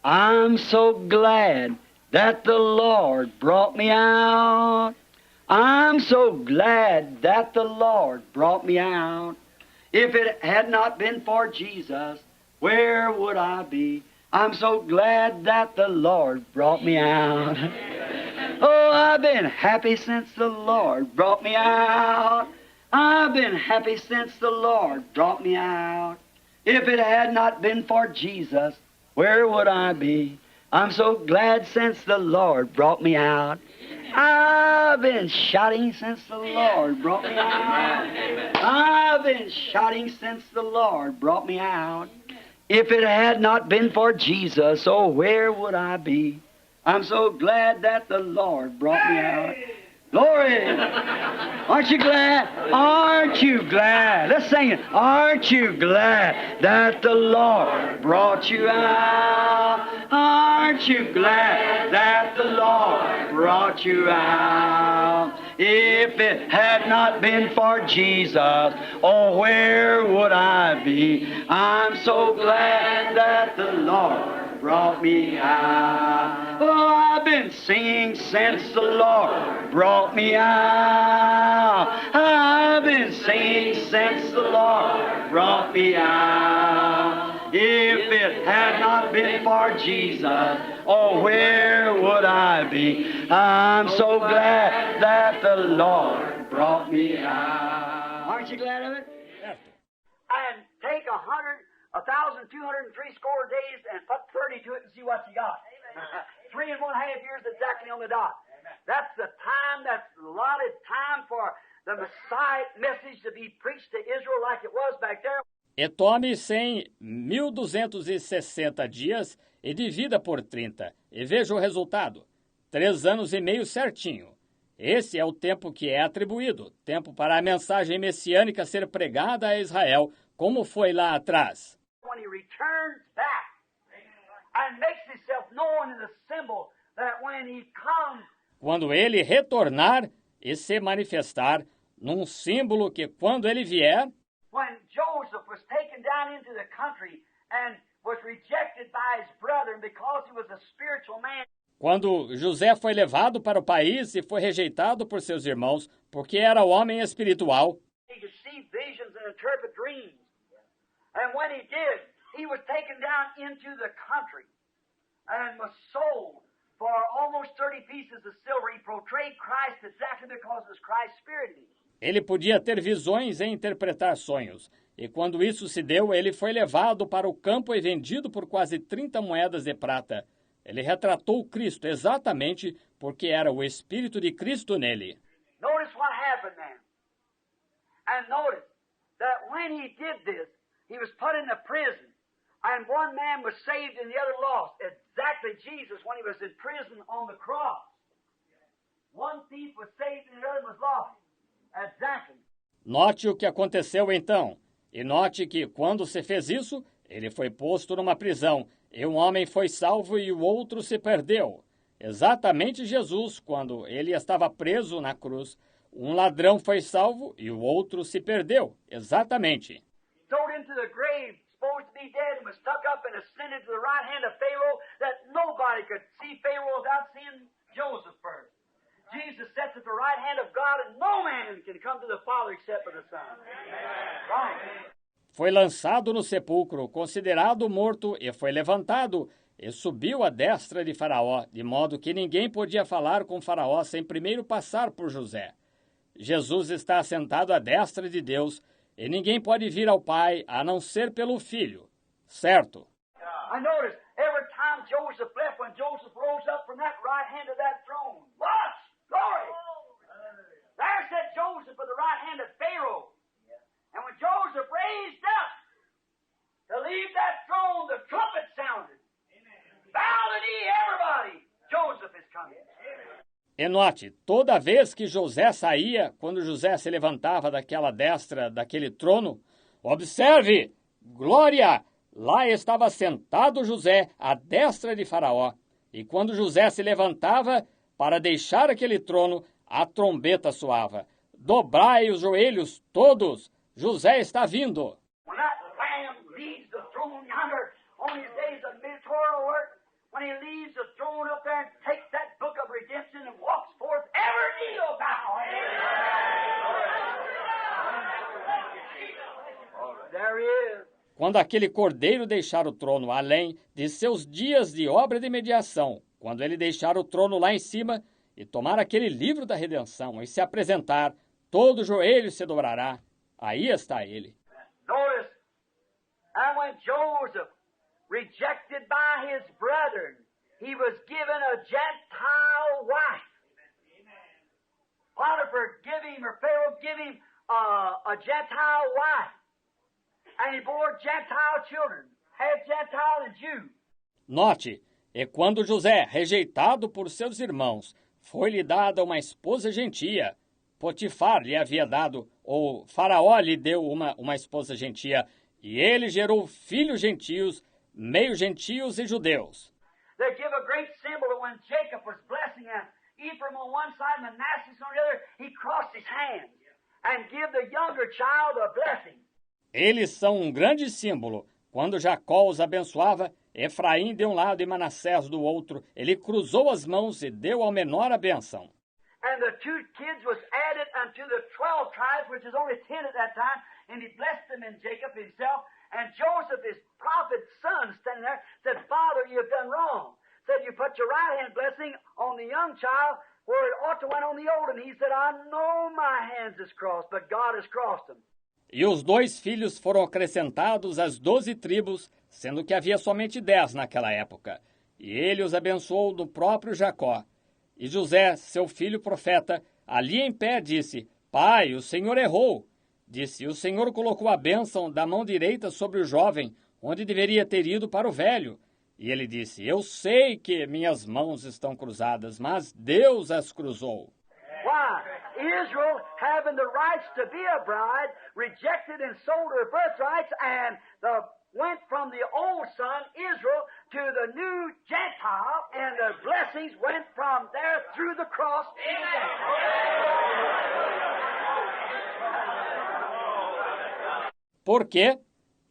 I'm so glad that the Lord brought me out. I'm so glad that the Lord brought me out. If it had not been for Jesus, where would I be? I'm so glad that the Lord brought me out. Oh, I've been happy since the Lord brought me out. I've been happy since the Lord brought me out. If it had not been for Jesus, where would I be? I'm so glad since the Lord brought me out. I've been shouting since the Lord brought me out. I've been shouting since the Lord brought me out. If it had not been for Jesus, oh, where would I be? I'm so glad that the Lord brought me out. Glory! Aren't you glad? Aren't you glad? Let's sing it. Aren't you glad that the Lord brought you out? Aren't you glad that the Lord brought you out? If it had not been for Jesus, oh, where would I be? I'm so glad that the Lord brought me out. Oh, I've been singing since the Lord brought me out. I've been singing since the Lord brought me out. If it had not been for Jesus, oh, where would I be? I'm so glad that the Lord brought me out. Aren't you glad of it? And take 1,203 score days and put 30 to it and see what you got. 3.5 years exactly on the dot. That's the time, that's allotted time for the Messiah message to be preached to Israel like it was back there. E tome 100.1260 dias e divida por 30. E veja o resultado. 3 anos e meio certinho. Esse é o tempo que é atribuído. Tempo para a mensagem messiânica ser pregada a Israel, como foi lá atrás. When he returns back and makes himself known in the symbol that when he comes. Quando ele retornar e se manifestar num símbolo que quando ele vier. When Joseph was taken down into the country and was rejected by his brethren because he was a spiritual man. Quando José foi levado para o país e foi rejeitado por seus irmãos porque era homem espiritual. He could see visions and interpret dreams. And when he did, he was taken down into the country and was sold for almost 30 pieces of silver. He portrayed Christ exactly because it was Christ's spirit in him. Ele podia ter visões e interpretar sonhos. E quando isso se deu, ele foi levado para o campo e vendido por quase 30 moedas de prata. Ele retratou Cristo exatamente porque era o Espírito de Cristo nele. Notice what happened then. And notice that when he did this, he was put in a prison. And one man was saved and the other lost. Exactly Jesus when he was in prison on the cross. One thief was saved and the other was lost. Exactly. Note o que aconteceu então. E note que quando se fez isso, ele foi posto numa prisão. E um homem foi salvo e o outro se perdeu. Exatamente Jesus, quando ele estava preso na cruz. Um ladrão foi salvo e o outro se perdeu. Exatamente. Thrown into the grave, supposed to be dead, and was stuck up and ascended to the right hand of Pharaoh, that nobody could see Pharaoh without seeing Joseph first. Jesus sits at the right hand of God, and no man can come to the Father except by the Son. Right. Foi lançado no sepulcro, considerado morto, e foi levantado, e subiu à destra de Faraó, de modo que ninguém podia falar com Faraó sem primeiro passar por José. Jesus está assentado à destra de Deus, e ninguém pode vir ao Pai a não ser pelo Filho. Certo? I noticed every time Joseph left, when Joseph rose up from that right hand of that throne, watch, glory! There sat Joseph at the right hand of Pharaoh. And when Joseph raised up to leave that throne, the trumpet sounded. Bow the knee, everybody! Joseph is coming. E note, toda vez que José saía, quando José se levantava daquela destra, daquele trono, observe, glória! Lá estava sentado José à destra de Faraó. E quando José se levantava para deixar aquele trono, a trombeta soava. Dobrai os joelhos todos, José está vindo. When that lamb leaves the throne yonder on his days of mediatorial work, there and takes that book of redemption and walks forth every knee will bow. There he is. Quando aquele cordeiro deixar o trono além de seus dias de obra de mediação, quando ele deixar o trono lá em cima e tomar aquele livro da redenção e se apresentar, todo joelho se dobrará. Aí está ele. Notice, and when Joseph, rejected by his brethren, he was given a Gentile wife. Potiphar give him, or Pharaoh give him a Gentile wife. And he bore Gentile children, half Gentile and Jew. Note, e quando José, rejeitado por seus irmãos, foi-lhe dada uma esposa gentia, Potifar lhe havia dado, ou Faraó lhe deu uma esposa gentia, e ele gerou filhos gentios, meio gentios e judeus. They give a great symbol that when Jacob was blessing him, Ephraim on one side, Manasseh on the other, he crossed his hands and give the younger child a blessing. Eles são um grande símbolo. Quando Jacó os abençoava, Efraim de um lado e Manassés do outro, ele cruzou as mãos e deu ao menor a bênção. And the two kids was added unto the 12 tribes, which is only 10 at that time, and he blessed them in Jacob himself. And Joseph, his prophet's son, standing there, said, Father, you have done wrong. Said, you put your right hand blessing on the young child where it ought to went on the old. And he said, I know my hands is crossed, but God has crossed them. E os 2 filhos foram acrescentados às 12 tribos, sendo que havia somente 10 naquela época. E ele os abençoou do próprio Jacó. E José, seu filho profeta, ali em pé disse, Pai, o Senhor errou. Disse, o Senhor colocou a bênção da mão direita sobre o jovem, onde deveria ter ido para o velho. E ele disse, eu sei que minhas mãos estão cruzadas, mas Deus as cruzou. Why? Israel, having the rights to be a bride, rejected and sold her birthrights, and went from the old son, Israel, to the new Gentile, and the blessings went from there through the cross. Porque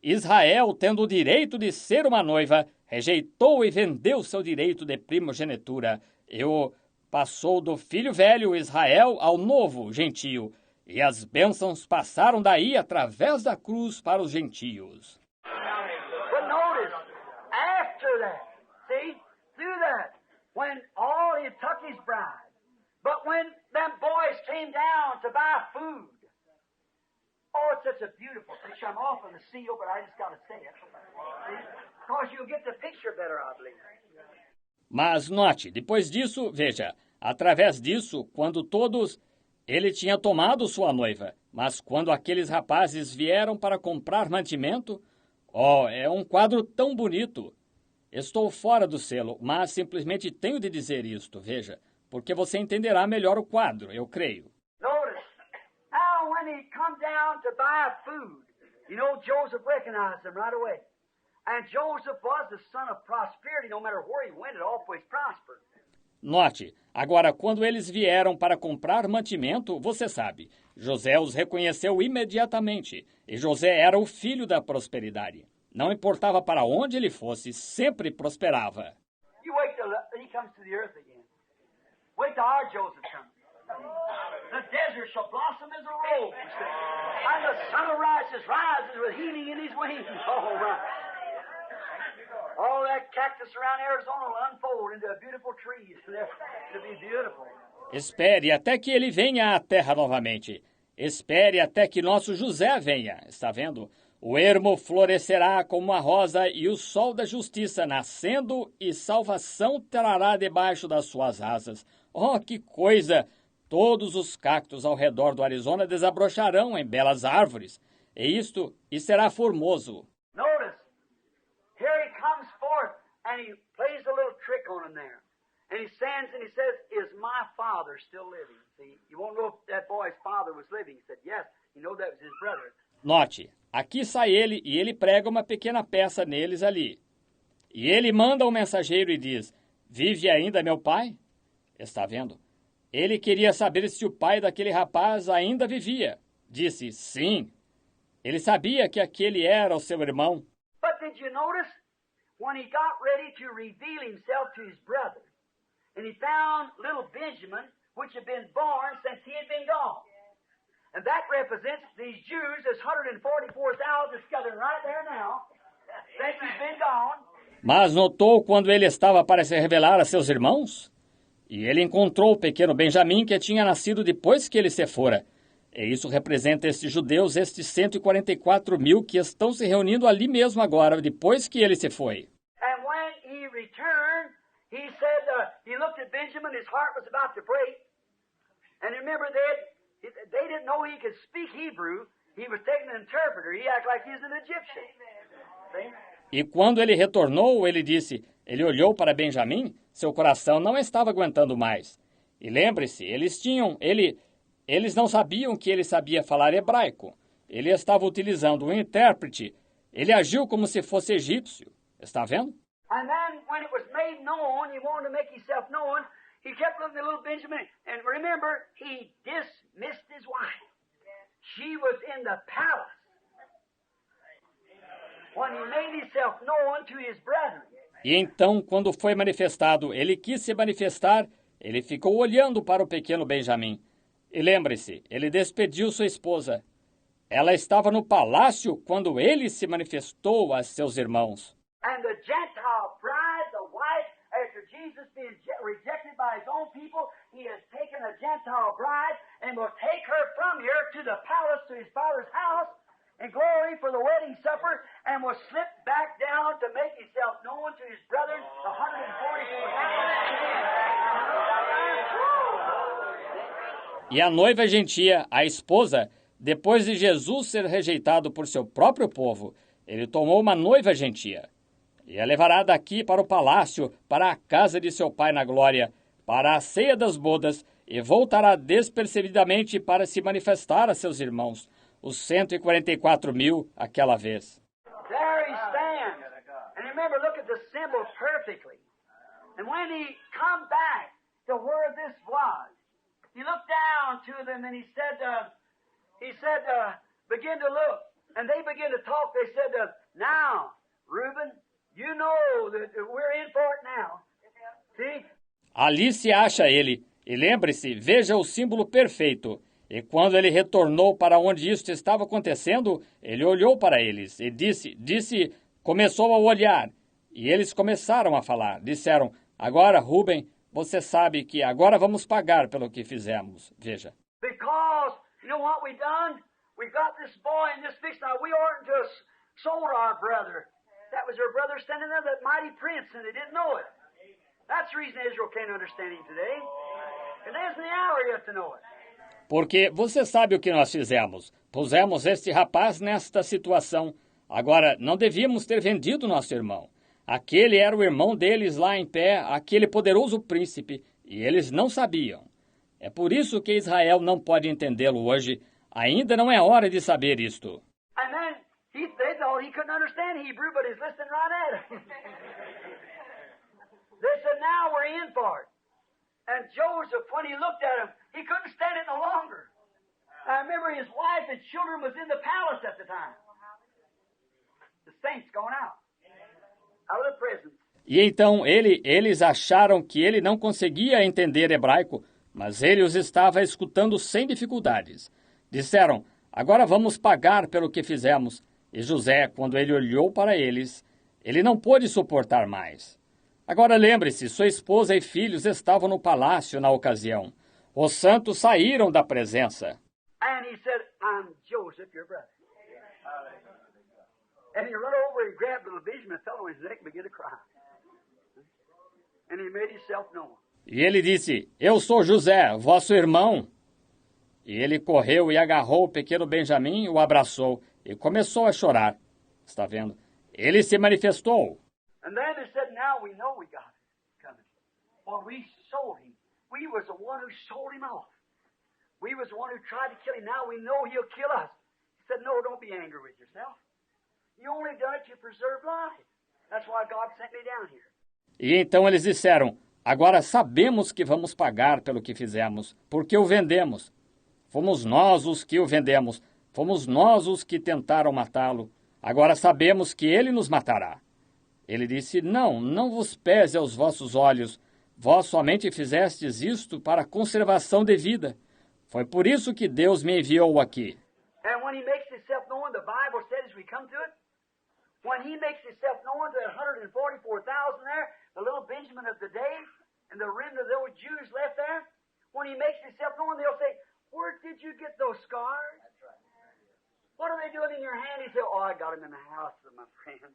Israel, tendo o direito de ser uma noiva, rejeitou e vendeu seu direito de primogenitura, e o passou do filho velho Israel ao novo gentio, e as bênçãos passaram daí através da cruz para os gentios. But notice, after that, see, through that, when all he took his bride, but when them boys came down to buy food, oh, it's such a beautiful picture. I'm off on the seal, but I just got to say it. Because you'll get the picture better, I believe. Mas note, depois disso, veja, através disso, quando todos... Ele tinha tomado sua noiva, mas quando aqueles rapazes vieram para comprar mantimento, oh, é um quadro tão bonito. Estou fora do selo, mas simplesmente tenho de dizer isto, veja, porque você entenderá melhor o quadro, eu creio. Notice, now when he come down to buy food, you know Joseph recognized him right away. And Joseph was the son of prosperity. No matter where he went, it always prospered. Note, agora, quando eles vieram para comprar mantimento, você sabe, José os reconheceu imediatamente, e José era o filho da prosperidade. Não importava para onde ele fosse, sempre prosperava. You wait till he comes to the earth again. Wait till our Joseph comes. The desert shall blossom as a rose, and the sun of righteousness rises with healing in his wings. Oh, my. All that cactus around Arizona will unfold into beautiful trees. It'll be beautiful. Espere até que ele venha à terra novamente. Espere até que nosso José venha. Está vendo? O ermo florescerá como a rosa e o sol da justiça nascendo e salvação trará debaixo das suas asas. Oh, que coisa! Todos os cactos ao redor do Arizona desabrocharão em belas árvores. E será formoso. Notice, here he comes forth and he plays a little trick on him there. And he stands and he says, is my father still living? See, you won't know if that boy's father was living. He said, yes, you know that was his brother. Note, aqui sai ele e ele prega uma pequena peça neles ali. E ele manda um mensageiro e diz, vive ainda meu pai? Está vendo? Ele queria saber se o pai daquele rapaz ainda vivia. Disse, sim. Ele sabia que aquele era o seu irmão. But did you notice, when he got ready to reveal himself to his brother, and he found little Benjamin, which had been born since he had been gone. And that represents these Jews, there's 144,000 scattered right there now, since he's been gone. Mas notou quando ele estava para se revelar a seus irmãos? E ele encontrou o pequeno Benjamim que tinha nascido depois que ele se fora. E isso representa estes judeus, estes 144.000 que estão se reunindo ali mesmo agora, depois que ele se foi. And when he returned, he said, he looked at Benjamin, his heart was about to break. And remember, they didn't know he could speak Hebrew. He was taking an interpreter. He acted like he was an Egyptian. See? E quando ele retornou, ele disse, ele olhou para Benjamim, seu coração não estava aguentando mais. E lembre-se, eles não sabiam que ele sabia falar hebraico. Ele estava utilizando um intérprete. Ele agiu como se fosse egípcio. Está vendo? And then when it was made known, he wanted to make himself known, he kept looking at little Benjamin. And remember, he dismissed his wife. She was in the palace when he made himself known to his brethren. E então, quando foi manifestado, ele quis se manifestar, ele ficou olhando para o pequeno Benjamim. E lembre-se, ele despediu sua esposa. Ela estava no palácio quando ele se manifestou a seus irmãos. And the Gentile bride, the wife, after Jesus being rejected by his own people, he has taken a Gentile bride and will take her from here to the palace, to his father's house, in glory for the wedding supper, and will slip back down to make himself known to his brethren, 144,000. E a noiva gentia, a esposa, depois de Jesus ser rejeitado por seu próprio povo, ele tomou uma noiva gentia. E a levará daqui para o palácio, para a casa de seu pai na glória, para a ceia das bodas, e voltará despercebidamente para se manifestar a seus irmãos, os 144.000 aquela vez. There he stands. And remember, look at the symbol perfectly. And when he come back to where this was, he looked down to them and he said, begin to look. And they began to talk. They said, now, Reuben, you know that we're in for it now. See? Ali se acha ele. E lembre-se, veja o símbolo perfeito. E quando ele retornou para onde isto estava acontecendo, ele olhou para eles e começou a olhar. E eles começaram a falar. Disseram, agora, Reuben, você sabe que agora vamos pagar pelo que fizemos. Veja. Because, you know what we done? We got this boy in this fix. Now, we oughtn't to have sold our brother. That was their brother standing there, that mighty prince, and they didn't know it. That's the reason Israel can't understand him today. And there's the hour yet to know it. Porque você sabe o que nós fizemos. Pusemos este rapaz nesta situação. Agora, não devíamos ter vendido nosso irmão. Aquele era o irmão deles lá em pé, aquele poderoso príncipe, e eles não sabiam. É por isso que Israel não pode entendê-lo hoje. Ainda não é hora de saber isto. And then they thought he couldn't understand Hebrew, but he's listening right at him. They said, now we're in for it. And Joseph, when he looked at him, he couldn't stand it no longer. I remember his wife and children was in the palace at the time. The saints going out of the prison. E então eles acharam que ele não conseguia entender hebraico, mas ele os estava escutando sem dificuldades. Disseram, agora vamos pagar pelo que fizemos. E José, quando ele olhou para eles, ele não pôde suportar mais. Agora lembre-se, sua esposa e filhos estavam no palácio na ocasião. Os santos saíram da presença. And he said, I'm Joseph, your brother. And he ran over and grabbed little Benjamin and fell on his neck and began to cry. And he made himself known. E ele disse, eu sou José, vosso irmão. E ele correu e agarrou o pequeno Benjamim e o abraçou e começou a chorar. Está vendo? Ele se manifestou. And then they said, now we know we got it coming. Well, we sold him. We was the one who sold him off. We was the one who tried to kill him. Now we know he'll kill us. He said, no, don't be angry with yourself. You only done it to preserve life. That's why God sent me down here. E então eles disseram, agora sabemos que vamos pagar pelo que fizemos, porque o vendemos. Fomos nós os que o vendemos. Fomos nós os que tentaram matá-lo. Agora sabemos que ele nos matará. Ele disse, não vos pese aos vossos olhos, Vós somente fizestes isto para a conservação de vida. Foi por isso que Deus me enviou aqui. And when he makes himself known, the Bible says as we come to it, when he makes himself known to 144,000 there, the little Benjamin of the day, and the remnant of those Jews left there, when he makes himself known, they'll say, where did you get those scars? What are they doing in your hand? He said, oh, I got them in the house of my friend.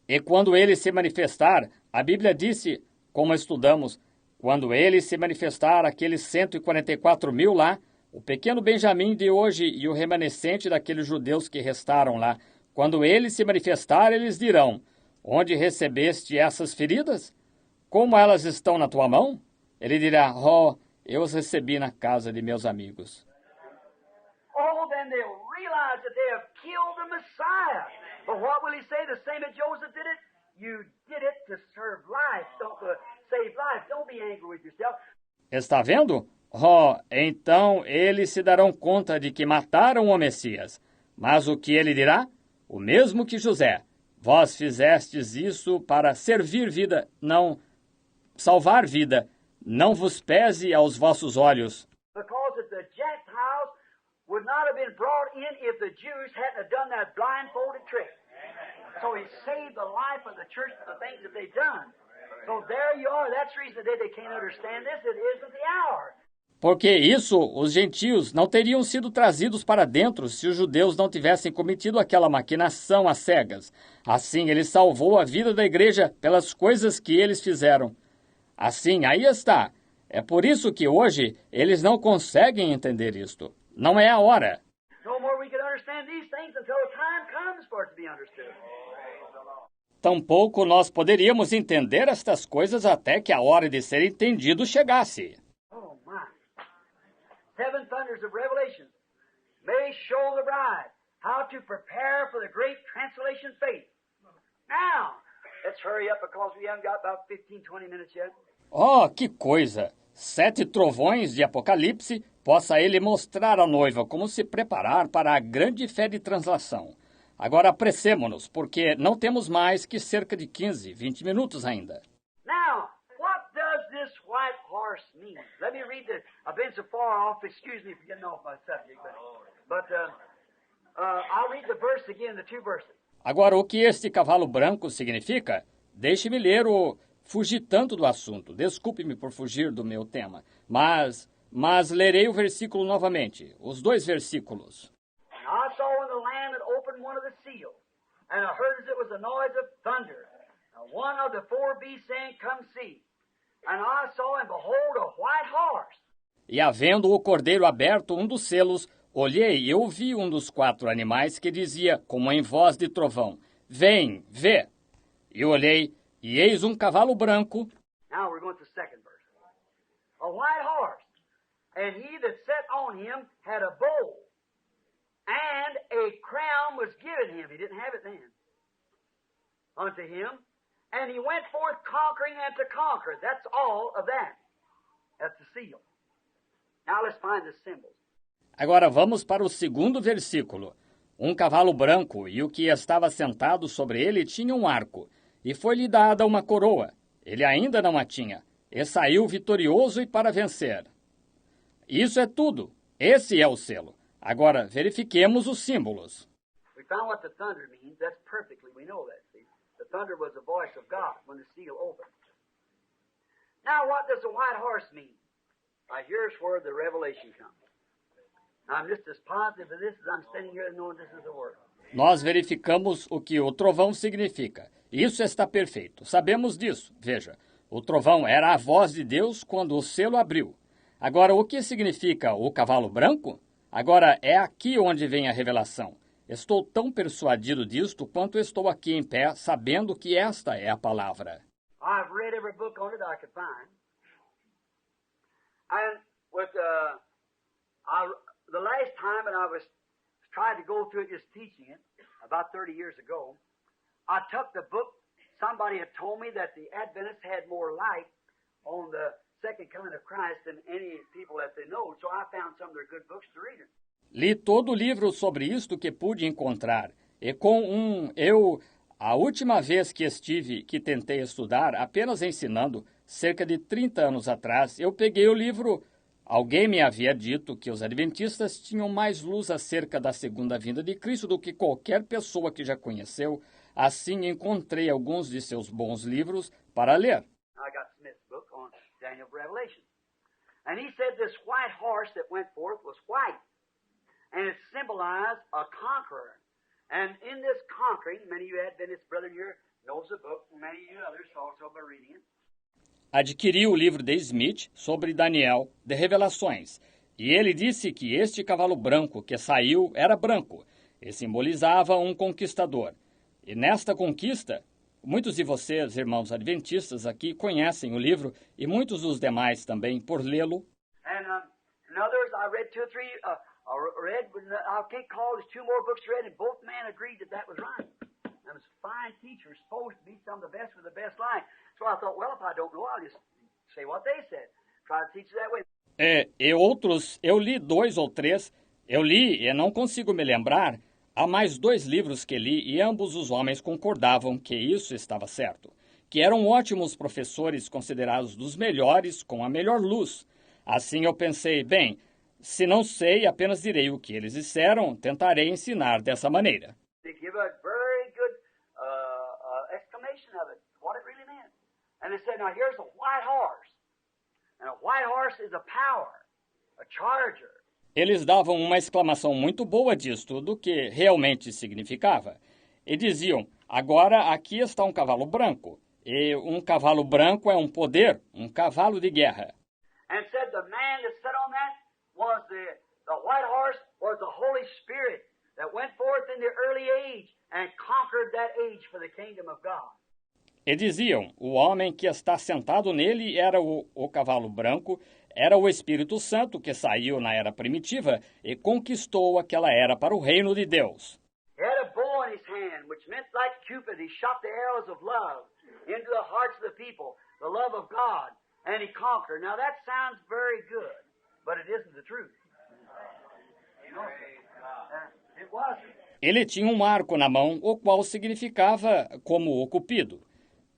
E quando ele se manifestar, a Bíblia disse, como estudamos, quando ele se manifestar, aqueles 144.000 lá, o pequeno Benjamim de hoje e o remanescente daqueles judeus que restaram lá, quando ele se manifestar, eles dirão, onde recebeste essas feridas? Como elas estão na tua mão? Ele dirá, eu as recebi na casa de meus amigos. Oh, then they'll realize that they have killed the Messiah. But what will he say? The same as Joseph did it? You did it to serve life, don't save life. Don't be angry with yourself. Está vendo? Então eles se darão conta de que mataram o Messias. Mas o que ele dirá? O mesmo que José. Vós fizestes isso para servir vida, não salvar vida. Não vos pese aos vossos olhos. Because the Gentiles would not have been brought in if the Jews hadn't done that blindfolded trick. So he saved the life of the church for the things that they've done. So there you are. That's the reason they can't understand this. It isn't the hour. Porque isso, os gentios não teriam sido trazidos para dentro se os judeus não tivessem cometido aquela maquinação às cegas. Assim, ele salvou a vida da igreja pelas coisas que eles fizeram. Assim, aí está. É por isso que hoje eles não conseguem entender isto. Não é a hora. No more we can understand these things until the time comes for it to be understood. Tampouco nós poderíamos entender estas coisas até que a hora de ser entendido chegasse. Oh, my. Seven thunders of Revelation may show the bride how to prepare for the great translation faith. Now, let's hurry up because we haven't got about 15, 20 minutes yet. Oh, que coisa! 7 trovões de Apocalipse, possa ele mostrar à noiva como se preparar para a grande fé de translação. Agora apressemo-nos, porque não temos mais que cerca de 15, 20 minutos ainda. Now, what does this white horse mean? Let me read this. I've been so far off, excuse me for getting off my subject, but I'll read the verse again, the 2 verses. Agora, o que este cavalo branco significa? Deixe-me ler o... Fugi tanto do assunto, desculpe-me por fugir do meu tema, mas lerei o versículo novamente, os 2 versículos. I saw in the Lamb that opened one of the seals, and I heard as it was a noise of thunder, and one of the 4 beasts saying, Come see. And I saw, and behold, a white horse. E havendo o cordeiro aberto um dos selos, olhei e ouvi um dos 4 animais que dizia, como em voz de trovão, Vem, vê. E olhei, e eis um cavalo branco. Now we're going to the second verse. A white horse, and he that sat on him had a bow, and a crown was given him. He didn't have it then. Unto him, and he went forth conquering and to conquer. That's all of that. That's the seal. Now let's find the symbols. Agora vamos para o 2º versículo. Um cavalo branco, e o que estava sentado sobre ele tinha um arco, e foi-lhe dada uma coroa. Ele ainda não a tinha, e saiu vitorioso e para vencer. Isso é tudo. Esse é o selo. Agora, verifiquemos os símbolos. We found what the thunder means. That's perfectly, we know that, see. The thunder was the voice of God when the seal opened. Now, what does the white horse mean? Now, here's where the revelation comes. I'm just as positive of this as I'm standing here knowing this is the word. Nós verificamos o que o trovão significa. Isso está perfeito. Sabemos disso. Veja, o trovão era a voz de Deus quando o selo abriu. Agora, o que significa o cavalo branco? Agora, é aqui onde vem a revelação. Estou tão persuadido disto quanto estou aqui em pé, sabendo que esta é a palavra. I've read every book on it I could find. And with the last time, and I was trying to go through it just teaching it, about 30 years ago, I took the book. Somebody had told me that the Adventists had more light on the second coming of Christ than any people that they know, so I found some of their good books to read it. Li todo o livro sobre isto que pude encontrar, e A última vez que tentei estudar, apenas ensinando, cerca de 30 anos atrás, eu peguei o livro. Alguém me havia dito que os adventistas tinham mais luz acerca da segunda vinda de Cristo do que qualquer pessoa que já conheceu. Assim, encontrei alguns de seus bons livros para ler. I got Smith's book on Daniel's Revelation. And he said this white horse that went forth was white. And it symbolized a conqueror. And in this conquering, many of you Adventist brethren here knows the book, and many of you others also by reading it. Adquiri o livro de Smith sobre Daniel, de Revelações, e ele disse que este cavalo branco que saiu era branco e simbolizava um conquistador. E nesta conquista, muitos de vocês, irmãos adventistas, aqui conhecem o livro e muitos dos demais também por lê-lo. And in others, I read two or three, I can't call it, two more books read, and both men agreed that was right. Them was fine teachers, supposed to be some of the best with the best line. So I thought, well, if I don't know, I'll just say what they said. Try to teach it that way. E outros, eu li 2 ou 3, eu li e não consigo me lembrar. Há mais 2 livros que li e ambos os homens concordavam que isso estava certo, que eram ótimos professores considerados dos melhores, com a melhor luz. Assim eu pensei, bem, se não sei, apenas direi o que eles disseram, tentarei ensinar dessa maneira. They give a very good explanation of it, what it really meant. And they said, now here's a white horse. And a white horse is a power, a charger. Eles davam uma exclamação muito boa disto, do que realmente significava. E diziam, agora aqui está um cavalo branco. E um cavalo branco é um poder, um cavalo de guerra. And said the man that sat on that was the white horse was the Holy Spirit that went forth in the early age and conquered that age for the kingdom of God. E diziam, o homem que está sentado nele era o cavalo branco, era o Espírito Santo que saiu na era primitiva e conquistou aquela era para o reino de Deus. He had a bow in his hand, which meant like Cupid, he shot the arrows of love into the hearts of the people, the love of God, and he conquered. Now that sounds very good, but it isn't the truth. It wasn't. Ele tinha um arco na mão, o qual significava como o Cupido.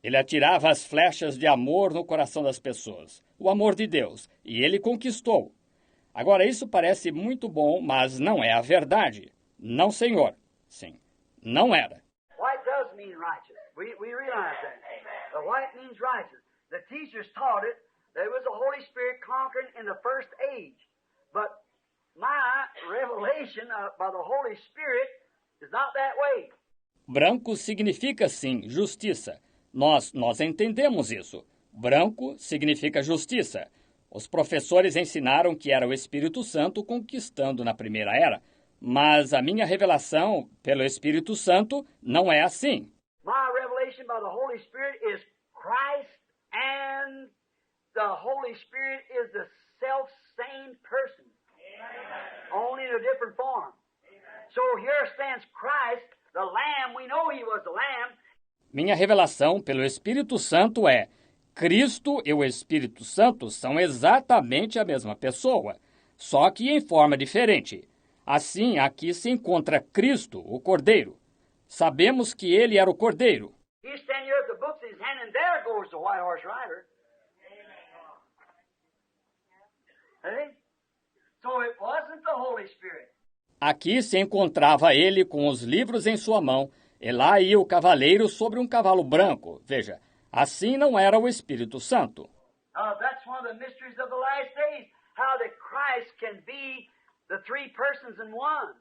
Ele atirava as flechas de amor no coração das pessoas, o amor de Deus, e ele conquistou. Agora, isso parece muito bom, mas não é a verdade. Não, senhor. Sim, não era. White does mean righteous. We realize that. The white means righteous. The teachers taught it. There was a Holy Spirit conquering in the first age. But my revelation by the Holy Spirit is not that way. Branco significa, sim, justiça. Nós entendemos isso. Branco significa justiça. Os professores ensinaram que era o Espírito Santo conquistando na primeira era, mas a minha revelação pelo Espírito Santo não é assim. My revelation by the Holy Spirit is Christ, and the Holy Spirit is the self-same person, only in a different form. So here stands Christ, the Lamb. We know he was the Lamb. Minha revelação pelo Espírito Santo é: Cristo e o Espírito Santo são exatamente a mesma pessoa, só que em forma diferente. Assim, aqui se encontra Cristo, o Cordeiro. Sabemos que ele era o Cordeiro. He's standing here with the books in his hand, and there goes the white horse rider. Hey? So it wasn't the Holy Spirit. Aqui se encontrava ele com os livros em sua mão, e lá ia o cavaleiro sobre um cavalo branco. Veja, assim não era o Espírito Santo. That's one of the mysteries of the last days, how that Christ can be the three persons in one.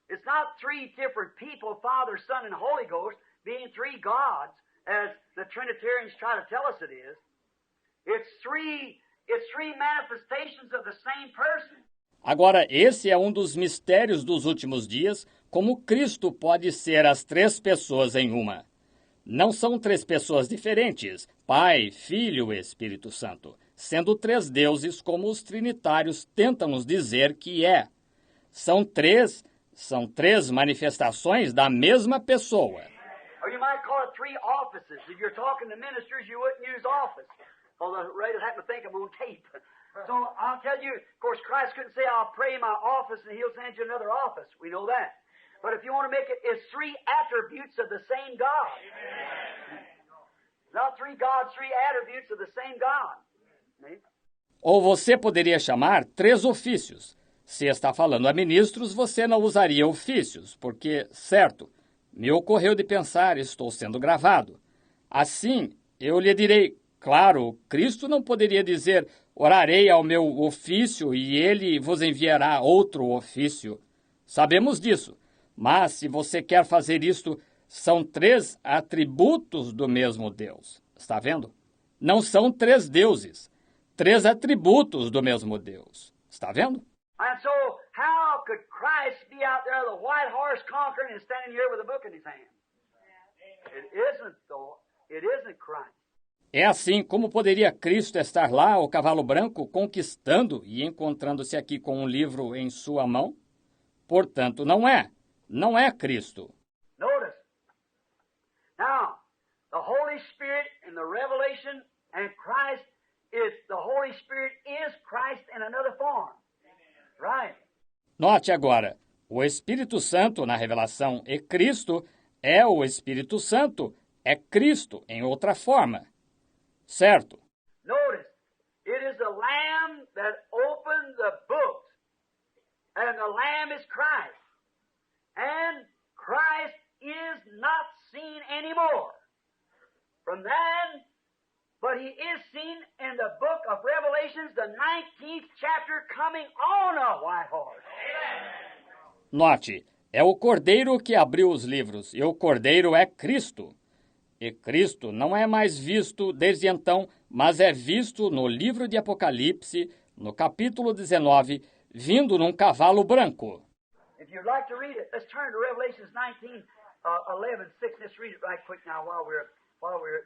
It's not three different people, Father, Son, and Holy Ghost, being three gods, as the Trinitarians try to tell us it is. It's three manifestations of the same person. Agora, esse é um dos mistérios dos últimos dias, como Cristo pode ser as 3 pessoas em uma. Não são 3 pessoas diferentes, Pai, Filho e Espírito Santo, sendo 3 deuses como os trinitários tentam nos dizer que é. São três manifestações da mesma pessoa. Or you might call it 3 offices. If you're talking to ministers, you wouldn't use office. Although the writers happen to think I'm on tape. So I'll tell you, of course, Christ couldn't say, I'll pray in my office and he'll send you another office. We know that. But if you want to make it, it's three attributes of the same God. Not three gods, three attributes of the same God. See? Ou você poderia chamar três ofícios. Se está falando a ministros, você não usaria ofícios, porque, certo, me ocorreu de pensar, estou sendo gravado. Assim, eu lhe direi, claro, Cristo não poderia dizer, orarei ao meu ofício e ele vos enviará outro ofício. Sabemos disso, mas se você quer fazer isto, são três atributos do mesmo Deus. Está vendo? Não são três deuses, três atributos do mesmo Deus. Está vendo? And so, how could Christ be out there, the white horse conquering, and standing here with a book in his hand? It isn't Christ. É assim como poderia Cristo estar lá, o cavalo branco, conquistando e encontrando-se aqui com um livro em sua mão? Portanto, não é Cristo. Notice. Now, the Holy Spirit in the Revelation and Christ is, the Holy Spirit is Christ in another form. Right. Note agora, o Espírito Santo na revelação e Cristo é o Espírito Santo, é Cristo em outra forma. Certo? Notice, it is the Lamb that opened the books, and the Lamb is Christ. And Christ is not seen anymore. From then, but he is seen in the book of Revelations, the 19th chapter, coming on a white horse. Note, é o Cordeiro que abriu os livros, e o Cordeiro é Cristo. E Cristo não é mais visto desde então, mas é visto no livro de Apocalipse, no capítulo 19, vindo num cavalo branco. If you'd like to read it, let's turn to Revelations 19, 11:6. Let's read it right quick now while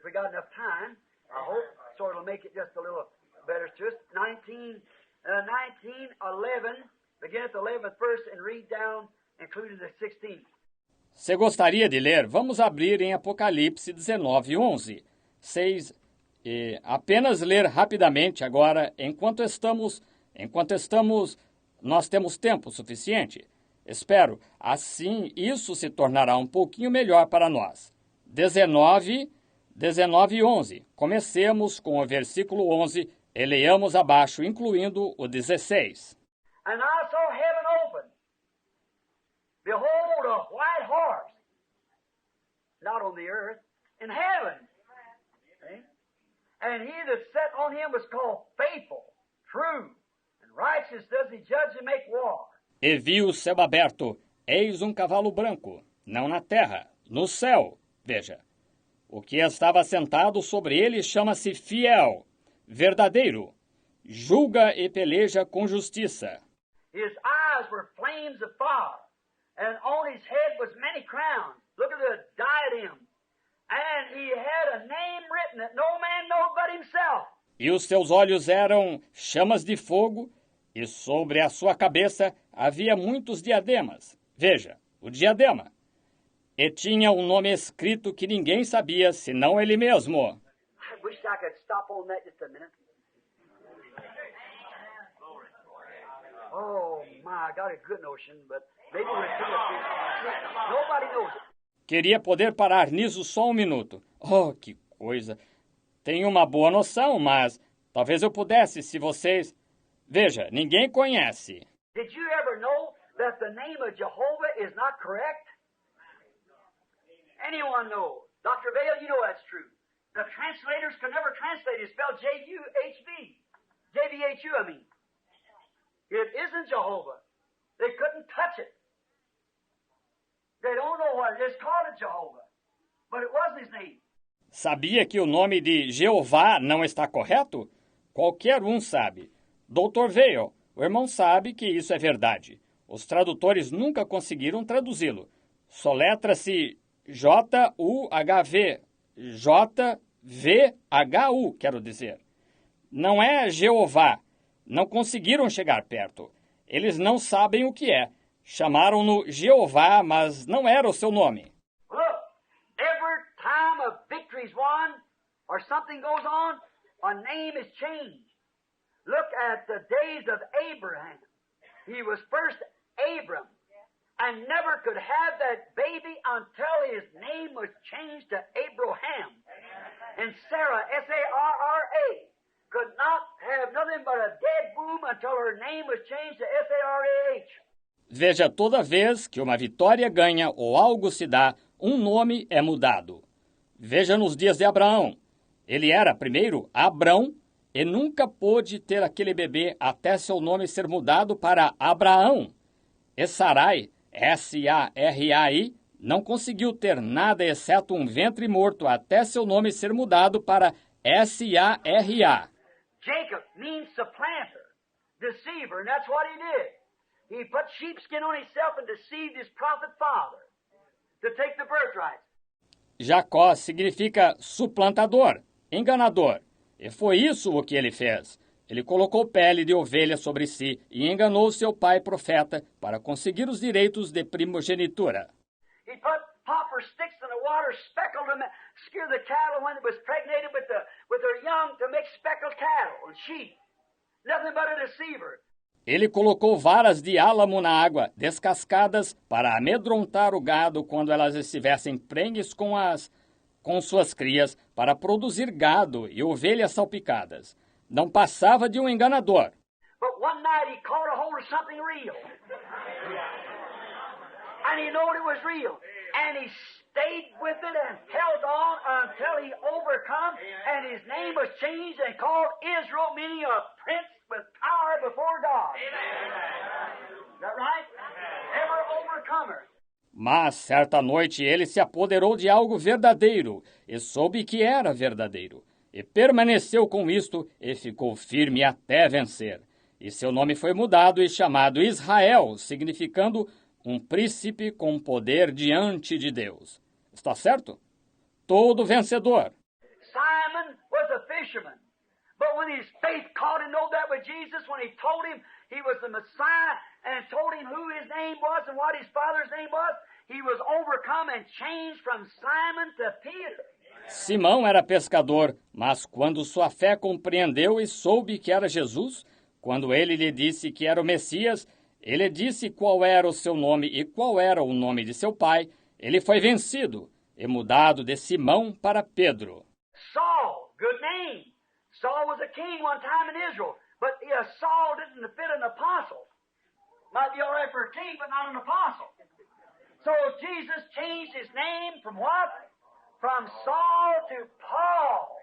we got enough time. I hope so it'll make it just a little better to us. 19, 11, begin at the 11th verse and read down, including the 16th. Se gostaria de ler, vamos abrir em Apocalipse 19, 11. 6. Apenas ler rapidamente agora, enquanto estamos, nós temos tempo suficiente. Espero, assim isso se tornará um pouquinho melhor para nós. 19 e 11. Comecemos com o versículo 11 e leiamos abaixo, incluindo o 16. And I saw heaven open. Behold, a white horse. Not on the earth, in heaven. See? And he that sat on him was called Faithful, True, and Righteous does he judge and make war. E vi o céu aberto, eis um cavalo branco, não na terra, no céu. Veja, o que estava sentado sobre ele chama-se Fiel, verdadeiro, julga e peleja com justiça. His eyes were flames of fire, and on his head was many crowns. Look at the diadem. And he had a name written that no man knows but himself. E os seus olhos eram chamas de fogo, e sobre a sua cabeça havia muitos diademas. Veja, o diadema. E tinha um nome escrito que ninguém sabia, senão ele mesmo. I wish I could stop on that just a minute. Oh, my, I got a good notion, but maybe we'll see it. Nobody knows it. Queria poder parar nisso só um minuto. Oh, que coisa. Tenho uma boa noção, mas talvez eu pudesse se vocês... Veja, ninguém conhece. Did you ever know that the name of Jehovah is not correct? Anyone knows. Dr. Vale, you know that's true. The translators could never translate it. It's spelled J-U-H-V. J-V-H-U, I mean. It isn't Jehovah. They couldn't touch it. They don't know what it is. Called it Jehovah. But it wasn't his name. Sabia que o nome de Jeová não está correto? Qualquer um sabe. Dr. Vale, o irmão sabe que isso é verdade. Os tradutores nunca conseguiram traduzi-lo. Soletra-se J-U-H-V. J-V-H-U, quero dizer. Não é Jeová. Não conseguiram chegar perto. Eles não sabem o que é. Chamaram-no Jeová, mas não era o seu nome. Look, every time a victory is won or something goes on, a name is changed. Look at the days of Abraham. He was first Abram, and never could have that baby until his name was changed to Abraham. And Sarah, S-A-R-R-A, could not have nothing but a dead womb until her name was changed to S-A-R-A-H. Veja, toda vez que uma vitória ganha ou algo se dá, um nome é mudado. Veja nos dias de Abraão. Ele era, primeiro, Abrão, e nunca pôde ter aquele bebê até seu nome ser mudado para Abraão. E Sarai, S-A-R-A-I, não conseguiu ter nada exceto um ventre morto até seu nome ser mudado para S-A-R-A. Jacob means supplanter, deceiver, and that's what he did. He put sheepskin on himself and deceived his prophet father to take the birthright. Jacó significa suplantador, enganador. E foi isso o que ele fez. Ele colocou pele de ovelha sobre si e enganou seu pai profeta para conseguir os direitos de primogenitura. He put poplar sticks in the water, speckled them, scared the cattle when it was pregnated with their young to make speckled cattle and sheep. Nothing but a deceiver. Ele colocou varas de álamo na água, descascadas, para amedrontar o gado quando elas estivessem prenhes com suas crias, para produzir gado e ovelhas salpicadas. Não passava de um enganador. But one night he caught a hold of something real. And he knew it was real. And he stayed with it and held on until he overcome, and his name was changed and called Israel, meaning a prince with power before God. Is that right? Ever overcomer. Mas, certa noite, ele se apoderou de algo verdadeiro e soube que era verdadeiro. E permaneceu com isto e ficou firme até vencer. E seu nome foi mudado e chamado Israel, significando um príncipe com poder diante de Deus. Está certo? Todo vencedor. Simon was a fisherman. But when his faith caught him, know that with Jesus, when he told him he was the Messiah and told him who his name was and what his father's name was, he was overcome and changed from Simon to Peter. Simão era pescador, mas quando sua fé compreendeu e soube que era Jesus, quando ele lhe disse que era o Messias, ele disse qual era o seu nome e qual era o nome de seu pai, ele foi vencido e mudado de Simão para Pedro. Saul, good name. Saul was a king one time in Israel, but Saul didn't fit an apostle. Might be all right for a king, but not an apostle. So Jesus changed his name from what? From Saul to Paul.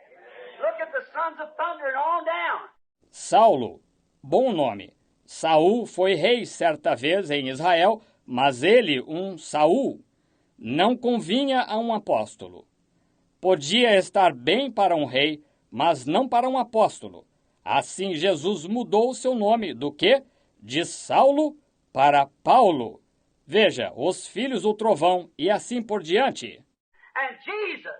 Look at the sons of thunder and on down. Saulo, bom nome. Saul foi rei certa vez em Israel, mas ele, um Saul, não convinha a um apóstolo. Podia estar bem para um rei, mas não para um apóstolo. Assim Jesus mudou seu nome do quê? De Saulo para Paulo. Veja, os filhos do trovão e assim por diante. And Jesus,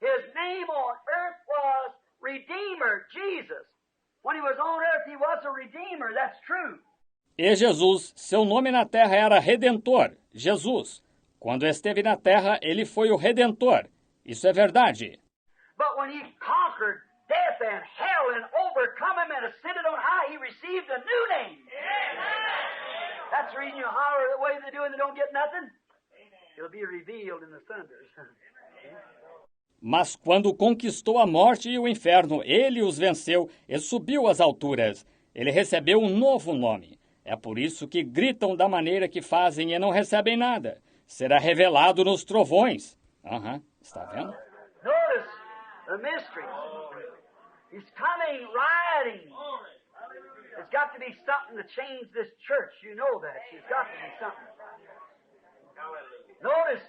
his name on earth was Redeemer, Jesus. When he was on earth, he was a Redeemer, that's true. E Jesus, seu nome na terra era Redentor, Jesus. Quando esteve na terra, ele foi o Redentor. Isso é verdade. But when he conquered death and hell and overcome him and ascended on high, he received a new name. That's the reason you holler the way they do and they don't get nothing. It'll be revealed in the thunders. Mas quando conquistou a morte e o inferno, ele os venceu e subiu às alturas. Ele recebeu um novo nome. É por isso que gritam da maneira que fazem e não recebem nada. Será revelado nos trovões. Está vendo? Notice the mystery. He's coming riding. There's got to be something to change this church. You know that. There's got to be something. Notice,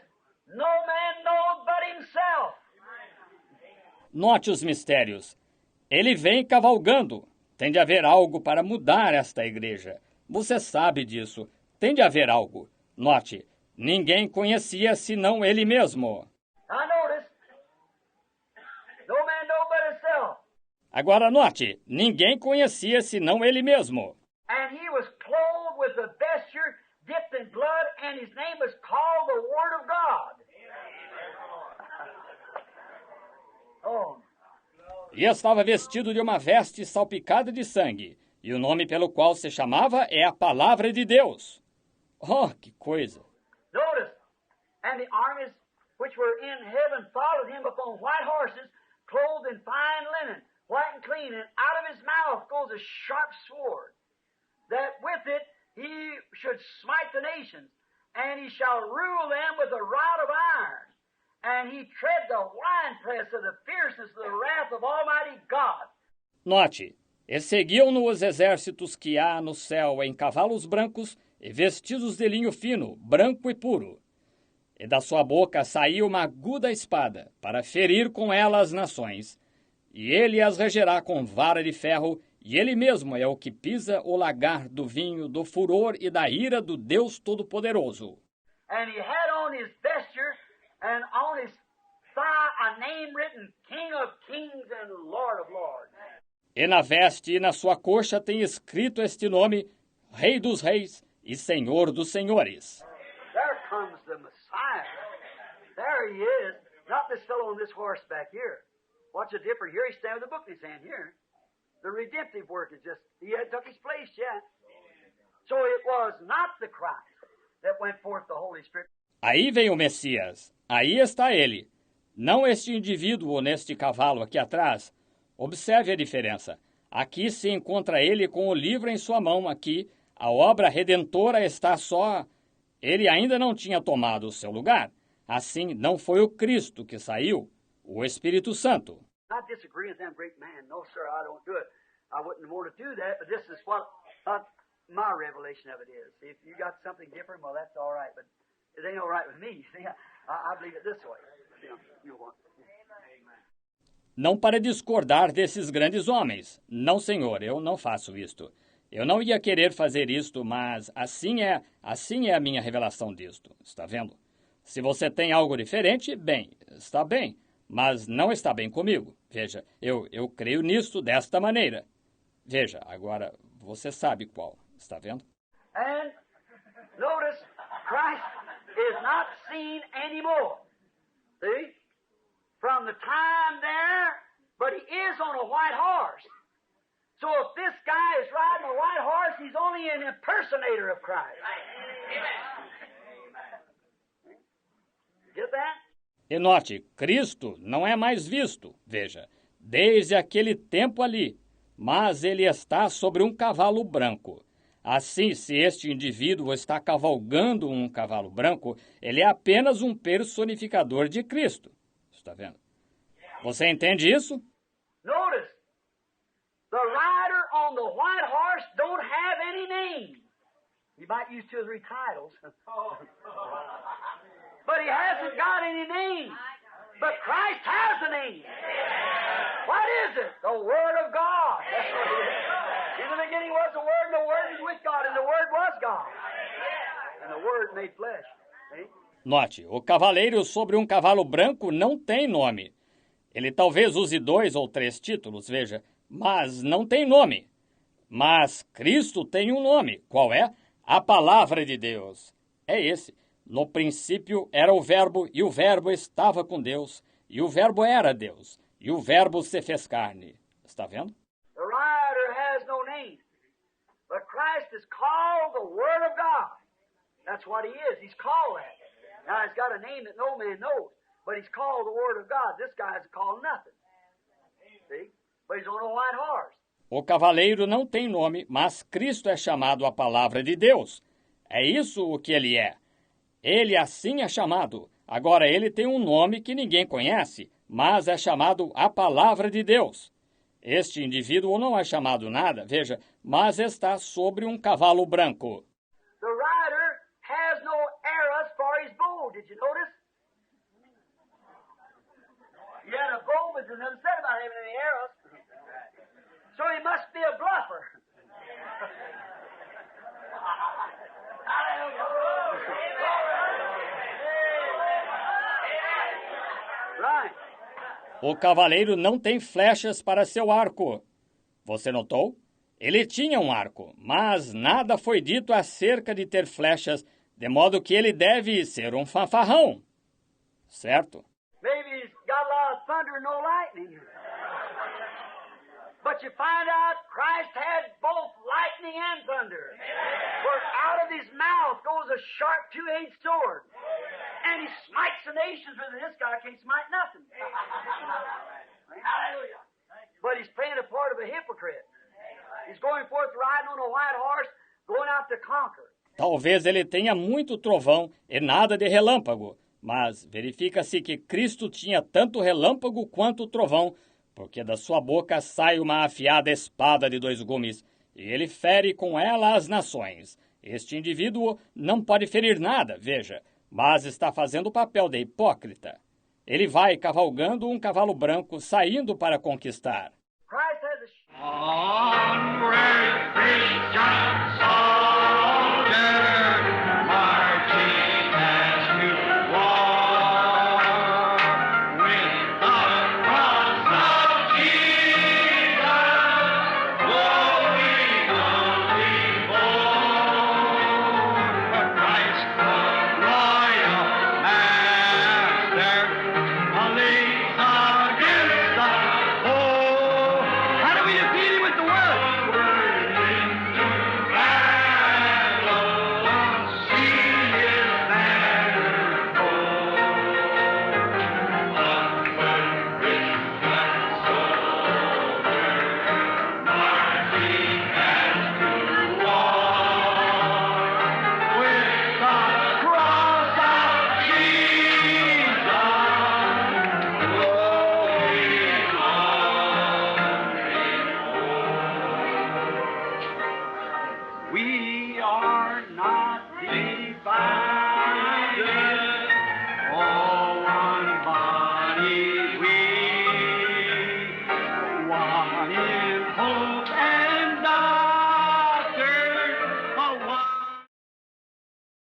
no man knows but himself. Note os mistérios. Ele vem cavalgando. Tem de haver algo para mudar esta igreja. Você sabe disso. Tem de haver algo. Note, ninguém conhecia senão ele mesmo. Now notice, no man knows but himself. Agora note, ninguém conhecia senão ele mesmo. And he was clothed with a vesture dipped in blood, and his name was called the Word of God. Oh. E estava vestido de uma veste salpicada de sangue, e o nome pelo qual se chamava é a Palavra de Deus. Oh, que coisa! and the armies which were in heaven followed him upon white horses, clothed in fine linen, white and clean, and out of his mouth goes a sharp sword, that with it he should smite the nations, and he shall rule them with a rod of iron, and he tread the winepress of the fierceness of the wrath of Almighty God. Note, e seguiam-no os exércitos que há no céu em cavalos brancos e vestidos de linho fino, branco e puro. E da sua boca saiu uma aguda espada, para ferir com ela as nações. E ele as regerá com vara de ferro, e ele mesmo é o que pisa o lagar do vinho, do furor e da ira do Deus Todo-Poderoso. And he had on his vesture and on his thigh a name written, King of Kings and Lord of Lords. E na veste e na sua coxa tem escrito este nome, Rei dos Reis e Senhor dos Senhores. There comes the Messiah. There he is. Not this fellow on this horse back here. What's the difference? Here he's standing with a book in his hand here. The redemptive work is just, he had took his place yet. So it was not the Christ that went forth the Holy Spirit. Aí vem o Messias. Aí está ele. Não este indivíduo neste cavalo aqui atrás. Observe a diferença. Aqui se encontra ele com o livro em sua mão. Aqui, a obra redentora está só. Ele ainda não tinha tomado o seu lugar. Assim, não foi o Cristo que saiu, o Espírito Santo. I disagree with them great man. No, sir, I don't do it. I wouldn't want to do that, but this is what my revelation of it is. If you got something different, well, that's all right, but it ain't all right with me. See, I believe it this way. You want. Não para discordar desses grandes homens. Não, senhor, eu não faço isto. Eu não ia querer fazer isto, mas assim é a minha revelação disto. Está vendo? Se você tem algo diferente, bem, está bem, mas não está bem comigo. Veja, eu creio nisto desta maneira. Veja, agora você sabe qual. Está vendo? And notice, Christ is not seen anymore. See? From the time there, but he is on a white horse. So if this guy is riding a white horse, he's only an impersonator of Christ. Get that? E note, Cristo não é mais visto, veja, desde aquele tempo ali, mas ele está sobre um cavalo branco. Assim, se este indivíduo está cavalgando um cavalo branco, ele é apenas um personificador de Cristo. Está vendo? Você entende isso? Notice, the rider on the white horse don't have any name. He might use 2 or 3 titles. But he hasn't got any name. But Christ has a name. What is it? The Word of God. That's what it is. In the beginning was the Word, and the Word is with God, and the Word was God. And the Word made flesh. See? Note, o cavaleiro sobre um cavalo branco não tem nome. Ele talvez use 2 ou 3 títulos, veja, mas não tem nome. Mas Cristo tem um nome. Qual é? A Palavra de Deus. É esse. No princípio era o Verbo, e o Verbo estava com Deus, e o Verbo era Deus, e o Verbo se fez carne. Está vendo? The rider has no name, but Christ is called the Word of God. That's what he is. He's called that. Now, he's got a name that no man knows, but he's called the Word of God. This guy's called nothing. See? But he's on a white horse. O cavaleiro não tem nome, mas Cristo é chamado a Palavra de Deus. É isso o que ele é. Ele assim é chamado. Agora, ele tem um nome que ninguém conhece, mas é chamado a Palavra de Deus. Este indivíduo não é chamado nada, veja, mas está sobre um cavalo branco. The rider has no arrows for his bow. Did you notice? He had a bow, but there's nothing said about having any arrows. So he must be a bluffer. Right. O cavaleiro não tem flechas para seu arco. Você notou? Ele tinha um arco, mas nada foi dito acerca de ter flechas, de modo que ele deve ser um fanfarrão. Certo? Maybe he's got a lot of thunder and no lightning. But you find out Christ had both lightning and thunder. For out of his mouth goes a sharp 2-edged sword. and he smites the nations with it. This guy can't smite nothing. Hallelujah. But he's playing a part of a hypocrite. He's going forth riding on a white horse, going out to conquer. Talvez ele tenha muito trovão e nada de relâmpago, mas verifica-se que Cristo tinha tanto relâmpago quanto trovão, porque da sua boca sai uma afiada espada de 2 gumes, e ele fere com ela as nações. Este indivíduo não pode ferir nada, veja, mas está fazendo o papel de hipócrita. Ele vai cavalgando um cavalo branco, saindo para conquistar. Christ has a...